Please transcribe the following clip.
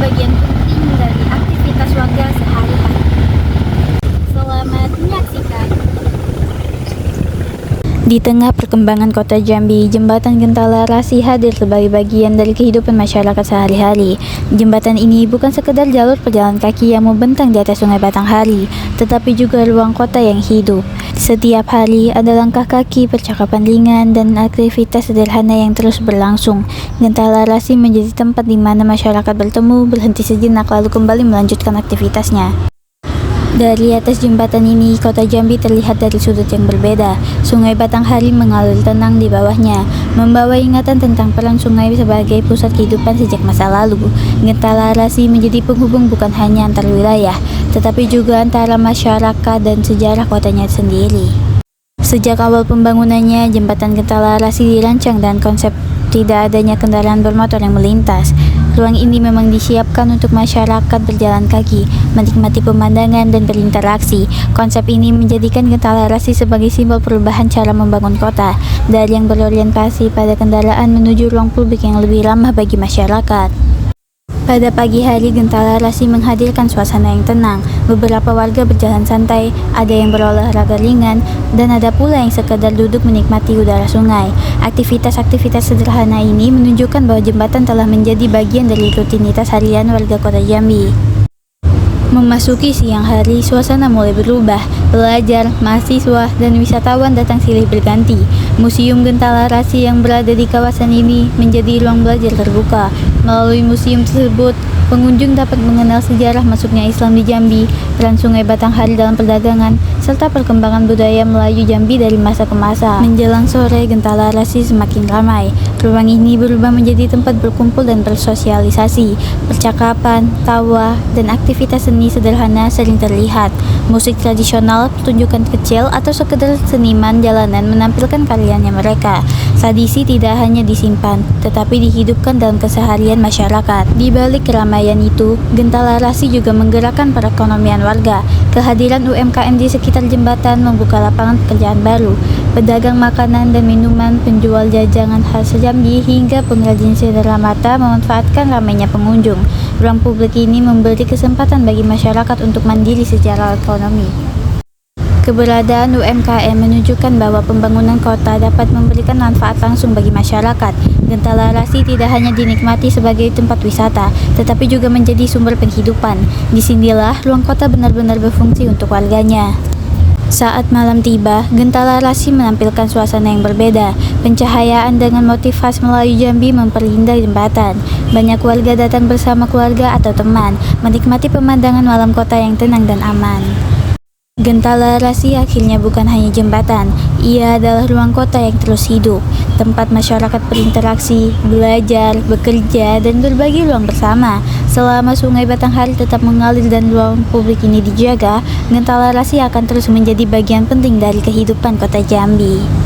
bagian penting dari aktivitas warga sehari-hari. Selamat menyaksikan. Di tengah perkembangan kota Jambi, Jembatan Gentala Rasi hadir sebagai bagian dari kehidupan masyarakat sehari-hari. Jembatan ini bukan sekedar jalur pejalan kaki yang membentang di atas Sungai Batanghari, tetapi juga ruang kota yang hidup. Setiap hari ada langkah kaki, percakapan ringan, dan aktivitas sederhana yang terus berlangsung. Gentala Rasi menjadi tempat di mana masyarakat bertemu, berhenti sejenak, lalu kembali melanjutkan aktivitasnya. Dari atas jembatan ini, kota Jambi terlihat dari sudut yang berbeda. Sungai Batanghari mengalir tenang di bawahnya, membawa ingatan tentang peran sungai sebagai pusat kehidupan sejak masa lalu. Gentala Rasi menjadi penghubung bukan hanya antar wilayah, tetapi juga antara masyarakat dan sejarah kotanya sendiri. Sejak awal pembangunannya, jembatan Gentala Rasi dirancang dan konsep tidak adanya kendaraan bermotor yang melintas. Ruang ini memang disiapkan untuk masyarakat berjalan kaki, menikmati pemandangan, dan berinteraksi. Konsep ini menjadikan Gentala Rasi sebagai simbol perubahan cara membangun kota, dari yang berorientasi pada kendaraan menuju ruang publik yang lebih ramah bagi masyarakat. Pada pagi hari, Gentala Rasi menghadirkan suasana yang tenang. Beberapa warga berjalan santai, ada yang berolahraga ringan, dan ada pula yang sekadar duduk menikmati udara sungai. Aktivitas-aktivitas sederhana ini menunjukkan bahwa jembatan telah menjadi bagian dari rutinitas harian warga kota Jambi. Memasuki siang hari, suasana mulai berubah. Pelajar, mahasiswa, dan wisatawan datang silih berganti. Museum Gentala Rasi yang berada di kawasan ini menjadi ruang belajar terbuka. Melalui museum tersebut, pengunjung dapat mengenal sejarah masuknya Islam di Jambi, peran Sungai Batanghari dalam perdagangan, serta perkembangan budaya Melayu Jambi dari masa ke masa. Menjelang sore, Gentala Rasi semakin ramai. Ruang ini berubah menjadi tempat berkumpul dan bersosialisasi. Percakapan, tawa, dan aktivitas seni sederhana sering terlihat. Musik tradisional, pertunjukan kecil, atau sekedar seniman jalanan menampilkan karyanya mereka. Tradisi tidak hanya disimpan, tetapi dihidupkan dalam keseharian masyarakat. Di balik keramaian itu, Gentala Rasi juga menggerakkan perekonomian warga. Kehadiran UMKM di sekitar jembatan membuka lapangan pekerjaan baru. Pedagang makanan dan minuman, penjual jajanan khas Jambi, hingga pengrajin sederhana mata memanfaatkan ramainya pengunjung. Ruang publik ini memberi kesempatan bagi masyarakat untuk mandiri secara ekonomi. Keberadaan UMKM menunjukkan bahwa pembangunan kota dapat memberikan manfaat langsung bagi masyarakat. Gentala Rasi tidak hanya dinikmati sebagai tempat wisata, tetapi juga menjadi sumber penghidupan. Disinilah ruang kota benar-benar berfungsi untuk warganya. Saat malam tiba, Gentala Rasi menampilkan suasana yang berbeda. Pencahayaan dengan motif khas Melayu Jambi memperindah jembatan. Banyak warga datang bersama keluarga atau teman, menikmati pemandangan malam kota yang tenang dan aman. Gentala Rasi akhirnya bukan hanya jembatan, ia adalah ruang kota yang terus hidup, tempat masyarakat berinteraksi, belajar, bekerja, dan berbagi ruang bersama. Selama Sungai Batanghari tetap mengalir dan ruang publik ini dijaga, Gentala Rasi akan terus menjadi bagian penting dari kehidupan kota Jambi.